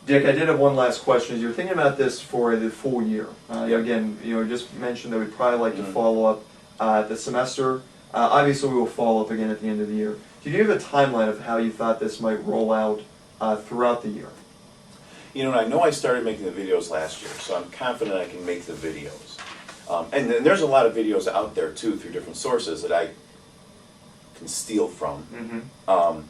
Dick, I did have one last question. As you're thinking about this for the full year, again, just mentioned that we'd probably like to follow up the semester. Obviously, we will follow up again at the end of the year. Did you have a timeline of how you thought this might roll out throughout the year? I know I started making the videos last year, so I'm confident I can make the videos. And then there's a lot of videos out there, too, through different sources that I can steal from. Mm-hmm.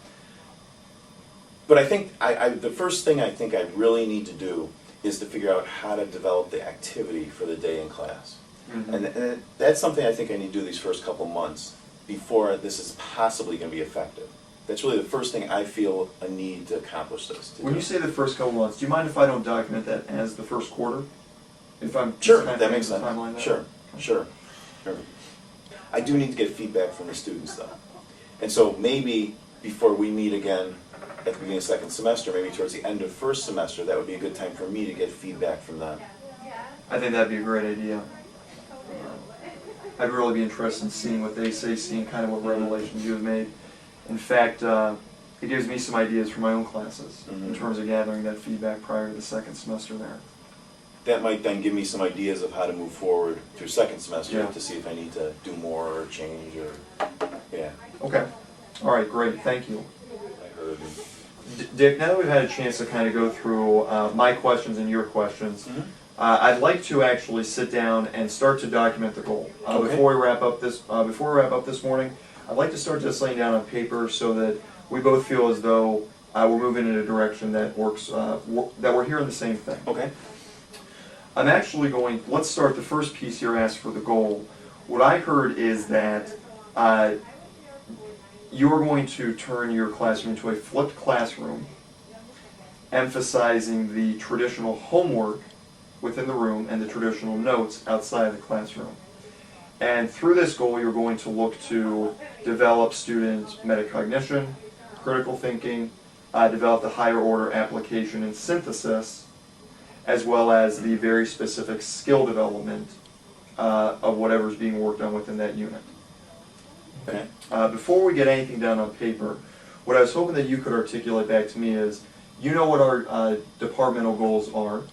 But I think the first thing I think I really need to do is to figure out how to develop the activity for the day in class. Mm-hmm. And that's something I think I need to do these first couple months before this is possibly going to be effective. That's really the first thing I feel a need to accomplish this. When you say the first couple months, do you mind if I don't document that as the first quarter? If I'm Sure, kind of that makes sense. timeline there? Sure. I do need to get feedback from the students, though. And so maybe before we meet again at the beginning of second semester, maybe towards the end of first semester, that would be a good time for me to get feedback from them. I think that'd be a great idea. I'd really be interested in seeing what they say, seeing kind of what revelations you have made. In fact, it gives me some ideas for my own classes in terms of gathering that feedback prior to the second semester there. That might then give me some ideas of how to move forward through second semester Yeah. to see if I need to do more or change or, yeah. Okay. All right, great. Thank you. I heard. Dick, now that we've had a chance to kind of go through my questions and your questions, I'd like to actually sit down and start to document the goal. Okay. Before we wrap up this morning, I'd like to start just laying down on paper so that we both feel as though we're moving in a direction that works, that we're hearing the same thing. Okay. I'm actually let's start the first piece here, ask for the goal. What I heard is that you're going to turn your classroom into a flipped classroom, emphasizing the traditional homework within the room and the traditional notes outside the classroom. And through this goal, you're going to look to develop student metacognition, critical thinking, develop the higher order application and synthesis, as well as the very specific skill development of whatever's being worked on within that unit. Okay. Before we get anything down on paper, what I was hoping that you could articulate back to me is, you know what our departmental goals are.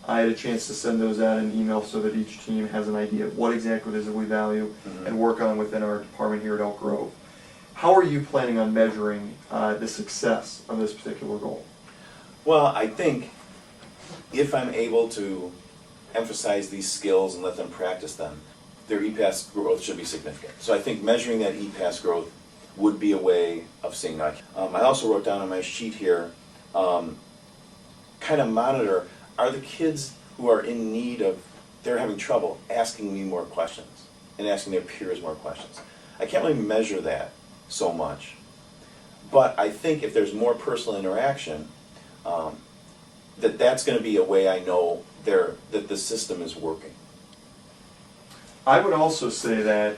I had a chance to send those out in an email so that each team has an idea of what exactly it is that we value and work on within our department here at Elk Grove. How are you planning on measuring the success of this particular goal? Well, I think if I'm able to emphasize these skills and let them practice them, their EPAS growth should be significant. So I think measuring that EPAS growth would be a way of seeing that. I also wrote down on my sheet here, kind of monitor, are the kids who are in need of, they're having trouble asking me more questions and asking their peers more questions. I can't really measure that so much. But I think if there's more personal interaction, that's going to be a way I know that the system is working. I would also say that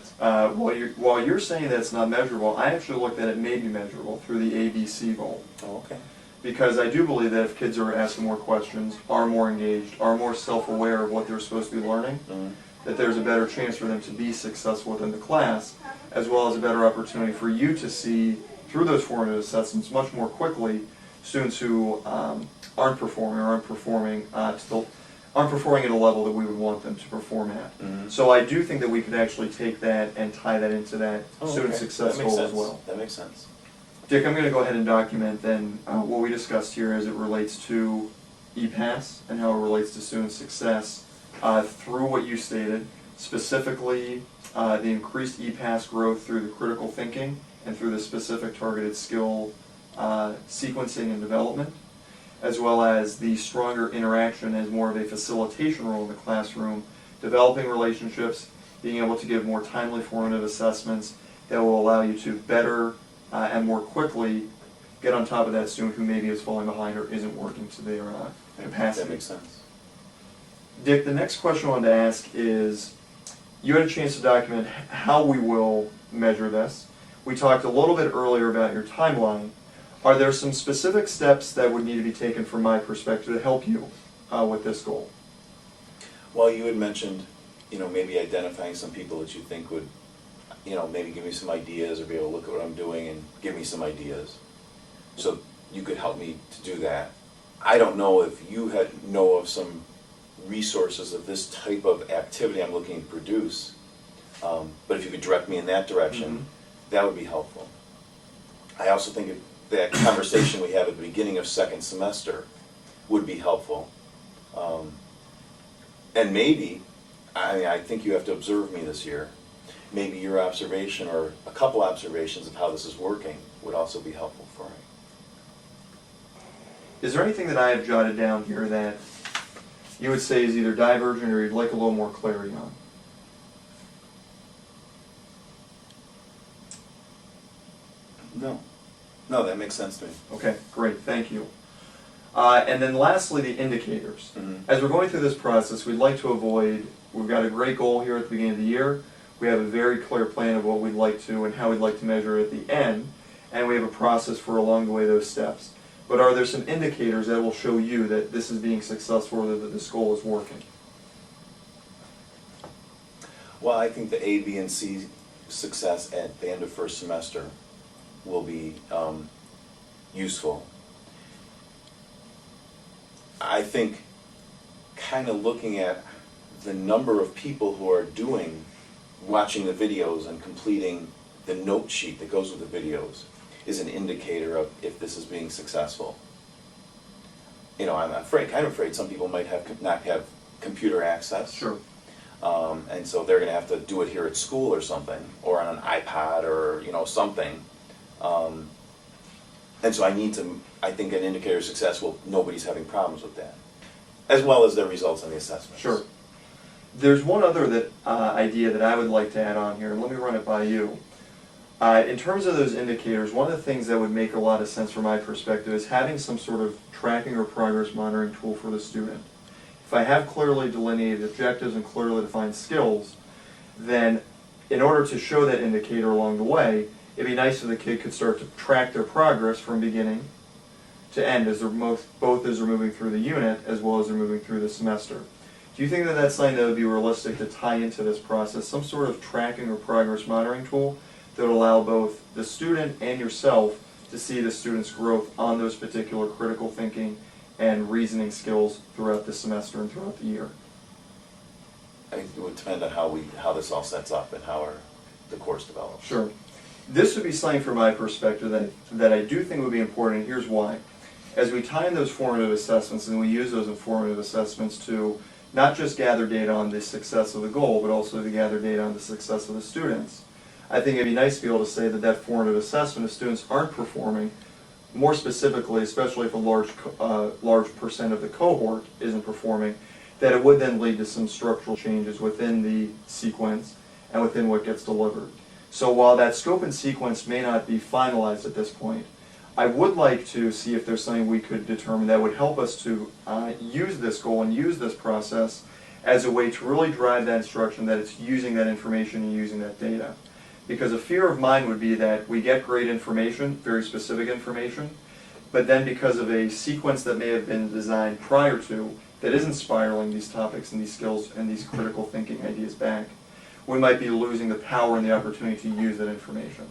while you're saying that it's not measurable, I actually looked at it may be measurable through the ABC goal. Oh, okay. Because I do believe that if kids are asking more questions, are more engaged, are more self-aware of what they're supposed to be learning, that there's a better chance for them to be successful within the class, as well as a better opportunity for you to see, through those formative assessments, much more quickly, students who aren't performing or aren't performing at a level that we would want them to perform at. So I do think that we could actually take that and tie that into that student success goal as well. That makes sense. Dick, I'm going to go ahead and document then what we discussed here as it relates to EPAS and how it relates to student success through what you stated, specifically the increased EPAS growth through the critical thinking and through the specific targeted skill sequencing and development, as well as the stronger interaction as more of a facilitation role in the classroom, developing relationships, being able to give more timely formative assessments that will allow you to better and more quickly get on top of that student who maybe is falling behind or isn't working to their capacity. That makes sense. Dick, the next question I wanted to ask is, you had a chance to document how we will measure this. We talked a little bit earlier about your timeline. Are there some specific steps that would need to be taken from my perspective to help you with this goal? Well, you had mentioned, maybe identifying some people that you think would, maybe give me some ideas or be able to look at what I'm doing and give me some ideas. So you could help me to do that. I don't know if you know of some resources of this type of activity I'm looking to produce, but if you could direct me in that direction, that would be helpful. I also think that conversation we have at the beginning of second semester would be helpful. And maybe, I think you have to observe me this year, maybe your observation or a couple observations of how this is working would also be helpful for me. Is there anything that I have jotted down here that you would say is either divergent or you'd like a little more clarity on? No, that makes sense to me. Okay, great, thank you. And then lastly, the indicators. As we're going through this process, we'd like to avoid, we've got a great goal here at the beginning of the year, we have a very clear plan of what we'd like to and how we'd like to measure at the end, and we have a process for along the way those steps. But are there some indicators that will show you that this is being successful or that this goal is working? Well, I think the A, B, and C success at the end of first semester will be useful. I think kind of looking at the number of people who are watching the videos and completing the note sheet that goes with the videos is an indicator of if this is being successful. I'm kind of afraid some people might not have computer access. Sure. And so they're going to have to do it here at school or something, or on an iPad or something. And so I think an indicator of success, nobody's having problems with that, as well as their results on the assessments. Sure. There's one other idea that I would like to add on here, and let me run it by you. In terms of those indicators, one of the things that would make a lot of sense from my perspective is having some sort of tracking or progress monitoring tool for the student. If I have clearly delineated objectives and clearly defined skills, then in order to show that indicator along the way, it'd be nice if the kid could start to track their progress from beginning to end as they're both as they're moving through the unit as well as they're moving through the semester. Do you think that that's something that would be realistic to tie into this process, some sort of tracking or progress monitoring tool that would allow both the student and yourself to see the student's growth on those particular critical thinking and reasoning skills throughout the semester and throughout the year? I think it would depend on how this all sets up and how the course develops. Sure. This would be something from my perspective that I do think would be important, and here's why. As we tie in those formative assessments and we use those informative assessments to not just gather data on the success of the goal, but also to gather data on the success of the students, I think it'd be nice to be able to say that formative assessment, if students aren't performing, more specifically, especially if a large percent of the cohort isn't performing, that it would then lead to some structural changes within the sequence and within what gets delivered. So while that scope and sequence may not be finalized at this point, I would like to see if there's something we could determine that would help us to use this goal and use this process as a way to really drive that instruction, that it's using that information and using that data. Because a fear of mine would be that we get great information, very specific information, but then because of a sequence that may have been designed prior to that isn't spiraling these topics and these skills and these critical thinking ideas back, we might be losing the power and the opportunity to use that information.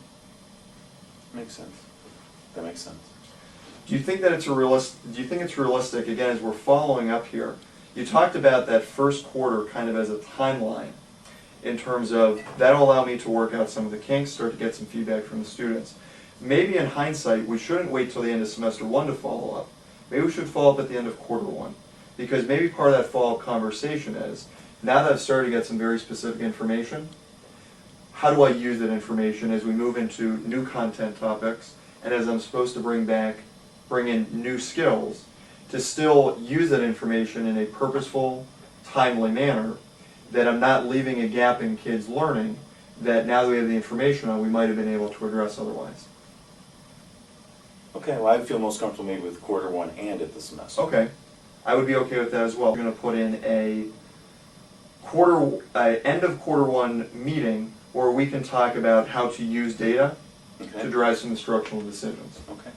Makes sense. That makes sense. Do you think that it's realistic, again, as we're following up here, you talked about that first quarter kind of as a timeline in terms of that'll allow me to work out some of the kinks, start to get some feedback from the students. Maybe in hindsight, we shouldn't wait till the end of semester one to follow up. Maybe we should follow up at the end of quarter one. Because maybe part of that follow-up conversation is, now that I've started to get some very specific information, how do I use that information as we move into new content topics, and as I'm supposed to bring in new skills, to still use that information in a purposeful, timely manner, that I'm not leaving a gap in kids' learning that now that we have the information on, we might have been able to address otherwise. Okay, well, I feel most comfortable maybe with quarter one and at the semester. Okay, I would be okay with that as well. We're going to put in a end of quarter one meeting where we can talk about how to use data to drive some instructional decisions. Okay.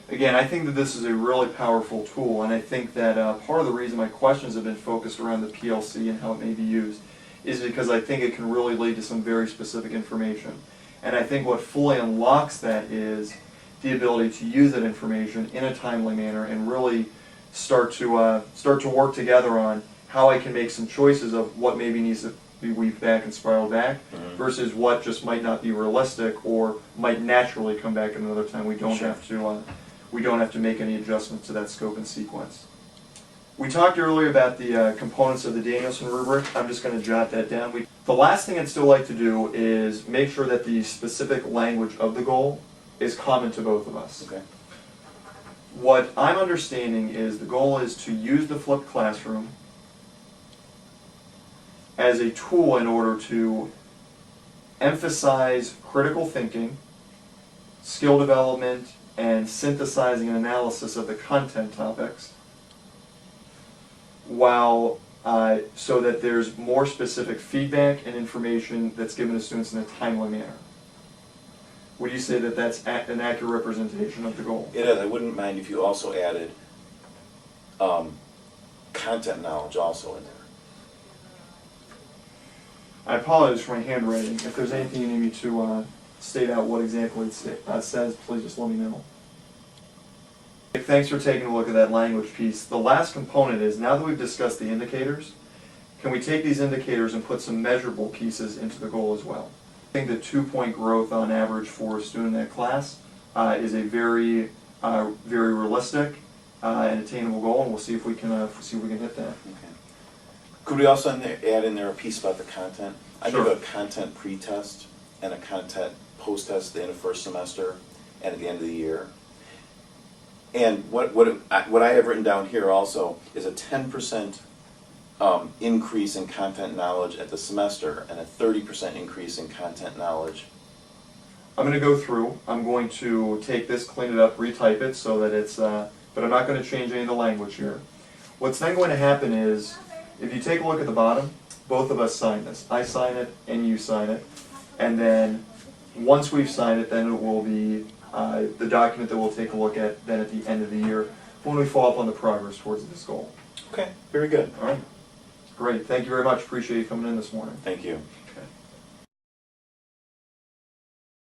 Again, I think that this is a really powerful tool, and I think that part of the reason my questions have been focused around the PLC and how it may be used is because I think it can really lead to some very specific information. And I think what fully unlocks that is the ability to use that information in a timely manner and really start to work together on how I can make some choices of what maybe needs to be weaved back and spiraled back Mhm. versus what just might not be realistic or might naturally come back at another time. We don't Sure. have to make any adjustments to that scope and sequence. We talked earlier about the components of the Danielson rubric. I'm just going to jot that down. The last thing I'd still like to do is make sure that the specific language of the goal is common to both of us. Okay. What I'm understanding is the goal is to use the flipped classroom as a tool in order to emphasize critical thinking, skill development, and synthesizing and analysis of the content topics, while so that there's more specific feedback and information that's given to students in a timely manner. Would you say that that's an accurate representation of the goal? It is. I wouldn't mind if you also added content knowledge also in there. I apologize for my handwriting. If there's anything you need me to state out what exactly it says, please just let me know. Thanks for taking a look at that language piece. The last component is, now that we've discussed the indicators, can we take these indicators and put some measurable pieces into the goal as well? I think the 2-point growth on average for a student in that class is a very realistic and attainable goal, and we'll see if we can hit that. Okay. Could we also add in there a piece about the content? I Sure. give a content pre-test and a content post-test at the end of first semester and at the end of the year. And what I have written down here also is a 10% increase in content knowledge at the semester and a 30% increase in content knowledge. I'm going to go through. I'm going to take this, clean it up, retype it so that it's, but I'm not going to change any of the language here. What's then going to happen is, if you take a look at the bottom, both of us sign this. I sign it and you sign it. And then once we've signed it, then it will be the document that we'll take a look at then at the end of the year when we follow up on the progress towards this goal. Okay, very good. All right. Great. Thank you very much. Appreciate you coming in this morning. Thank you.